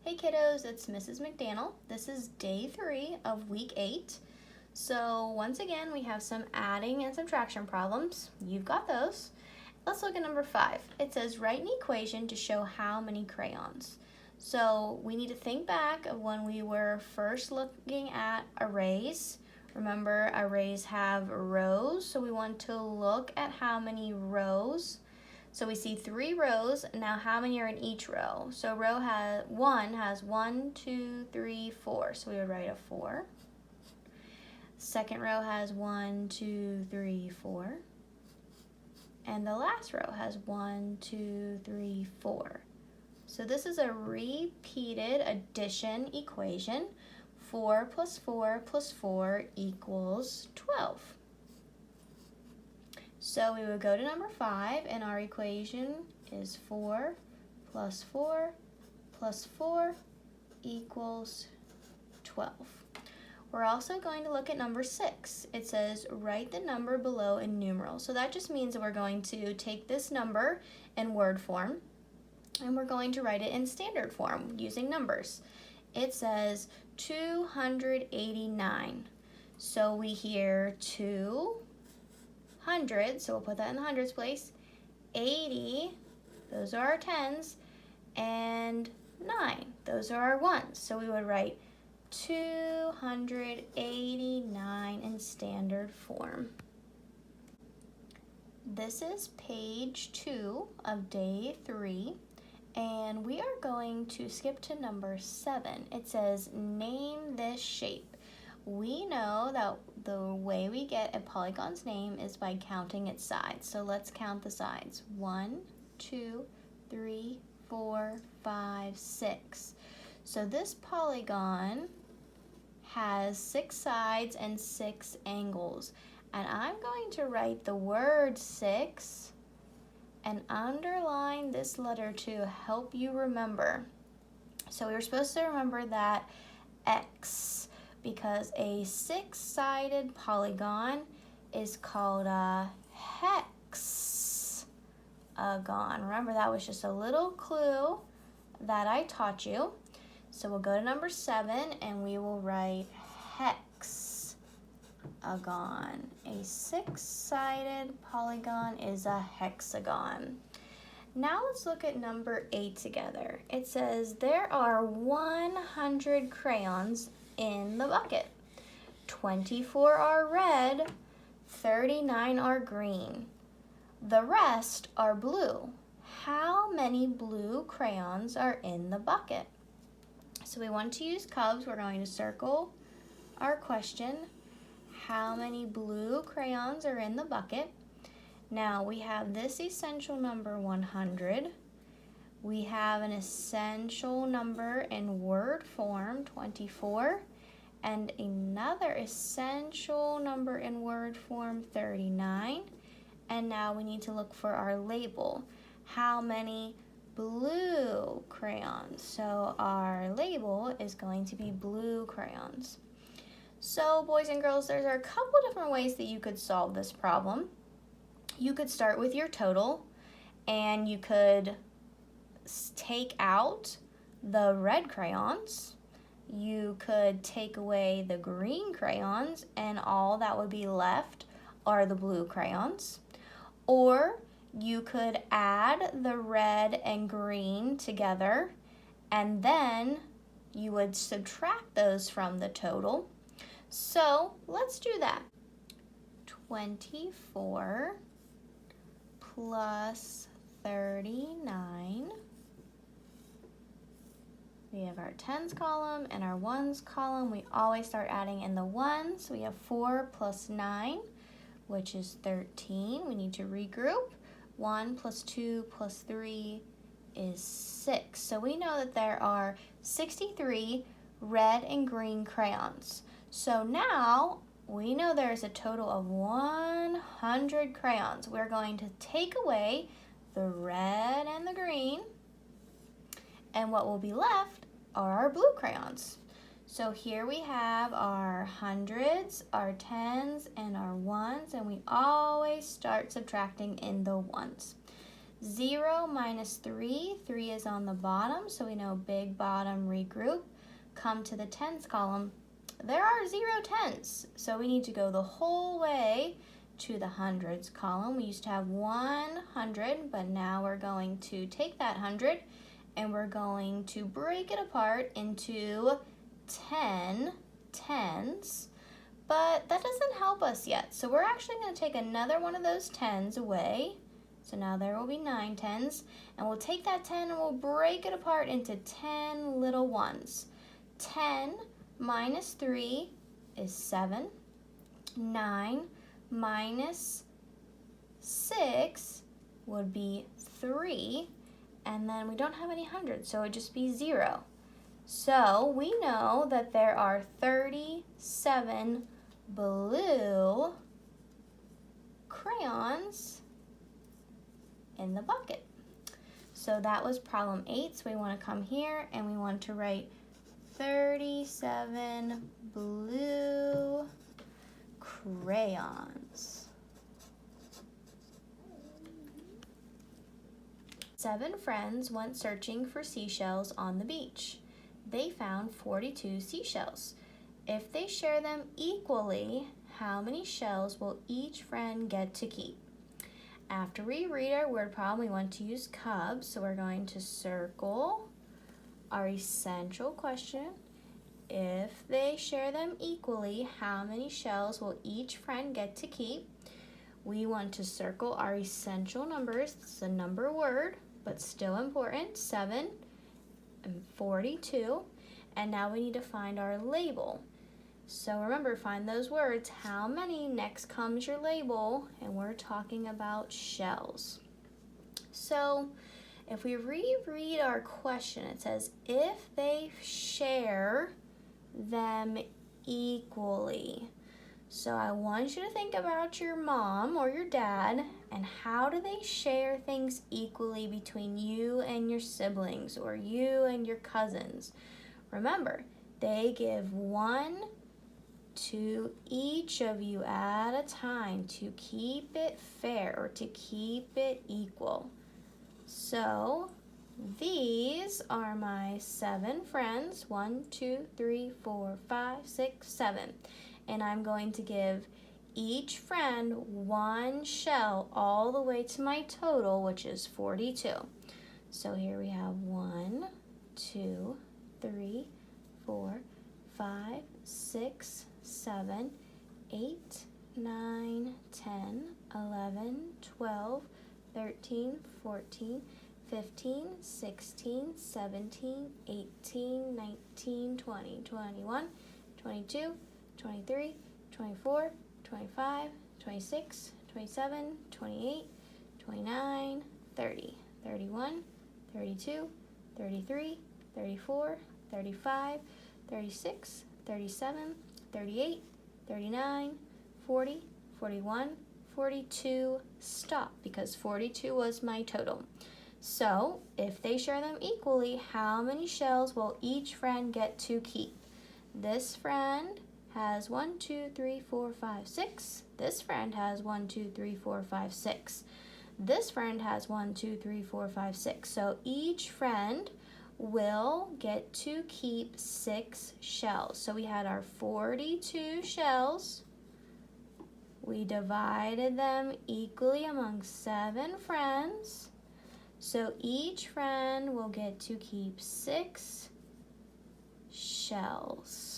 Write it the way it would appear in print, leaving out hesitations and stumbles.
Hey kiddos, it's Mrs. McDaniel. This is day 3 of week 8. So once again, we have some adding and subtraction problems. You've got those. Let's look at number 5. It says write an equation to show how many crayons. So we need to think back of when we were first looking at arrays. Remember, arrays have rows, so we want to look at how many rows. So we see 3 rows. Now how many are in each row? So row has 1, 2, 3, 4. So we would write a 4. Second row has 1, 2, 3, 4. And the last row has 1, 2, 3, 4. So this is a repeated addition equation. 4 plus 4 plus 4 equals 12. So we would go to number 5, and our equation is 4 plus 4 plus 4 equals 12. We're also going to look at number 6. It says write the number below in numerals. So that just means that we're going to take this number in word form, and we're going to write it in standard form using numbers. It says 289. So we hear 2 hundreds, so we'll put that in the hundreds place. 80, those are our tens, and 9, those are our ones. So we would write 289 in standard form. This is page 2 of day 3, and we are going to skip to number 7. It says name this shape. We know that the way we get a polygon's name is by counting its sides. So let's count the sides. 1, 2, 3, 4, 5, 6. So this polygon has 6 sides and 6 angles. And I'm going to write the word 6 and underline this letter to help you remember. So we were supposed to remember that X, because a 6-sided polygon is called a hexagon. Remember, that was just a little clue that I taught you. So we'll go to number 7 and we will write hexagon. A 6-sided polygon is a hexagon. Now let's look at number 8 together. It says there are 100 crayons in the bucket. 24 are red, 39 are green. The rest are blue. How many blue crayons are in the bucket? So we want to use cubs. We're going to circle our question. How many blue crayons are in the bucket? Now we have this essential number 100. We have an essential number in word form, 24, and another essential number in word form, 39. And now we need to look for our label. How many blue crayons? So our label is going to be blue crayons. So boys and girls, there's a couple different ways that you could solve this problem. You could start with your total, and you could take out the red crayons. You could take away the green crayons, and all that would be left are the blue crayons. Or you could add the red and green together, and then you would subtract those from the total. So let's do that. 24 plus 39. We have our tens column and our ones column. We always start adding in the ones. We have 4 plus 9, which is 13. We need to regroup. 1 plus 2 plus 3 is 6. So we know that there are 63 red and green crayons. So now we know there's a total of 100 crayons. We're going to take away the red and the green, and what will be left are our blue crayons. So here we have our hundreds, our tens, and our ones, and we always start subtracting in the ones. 0 minus 3, 3 is on the bottom, so we know big bottom, regroup. Come to the tens column. There are 0 tenths, so we need to go the whole way to the hundreds column. We used to have 100, but now we're going to take that 100 and we're going to break it apart into 10 tens, but that doesn't help us yet. So we're actually going to take another one of those tens away. So now there will be 9 tens, and we'll take that 10 and we'll break it apart into 10 little ones. 10 minus 3 is 7. 9 minus 6 would be 3. And then we don't have any hundreds, so it would just be 0. So we know that there are 37 blue crayons in the bucket. So that was problem 8. So we want to come here and we want to write 37 blue crayons. 7 friends went searching for seashells on the beach. They found 42 seashells. If they share them equally, how many shells will each friend get to keep? After we read our word problem, we want to use cubs, so we're going to circle our essential question. If they share them equally, how many shells will each friend get to keep? We want to circle our essential numbers. It's a number word, but still important, 7 and 42. And now we need to find our label. So remember, find those words. How many? Next comes your label, and we're talking about shells. So if we reread our question, it says, if they share them equally. So I want you to think about your mom or your dad, and how do they share things equally between you and your siblings or you and your cousins? Remember, they give 1 to each of you at a time to keep it fair or to keep it equal. So these are my 7 friends, 1, 2, 3, 4, 5, 6, 7. And I'm going to give each friend 1 shell all the way to my total, which is 42. So here we have 1, 2, 3, 4, 5, 6, 7, 8, 9, 10, 11, 12, 13, 14, 15, 16, 17, 18, 19, 20, 21, 22, 23, 24, 25, 26, 27, 28, 29, 30, 31, 32, 33, 34, 35, 36, 37, 38, 39, 40, 41, 42, stop, because 42 was my total. So if they share them equally, how many shells will each friend get to keep? This friend has 1, 2, 3, 4, 5, 6. This friend has 1, 2, 3, 4, 5, 6. This friend has 1, 2, 3, 4, 5, 6. So each friend will get to keep 6 shells. So we had our 42 shells. We divided them equally among 7 friends. So each friend will get to keep 6 shells.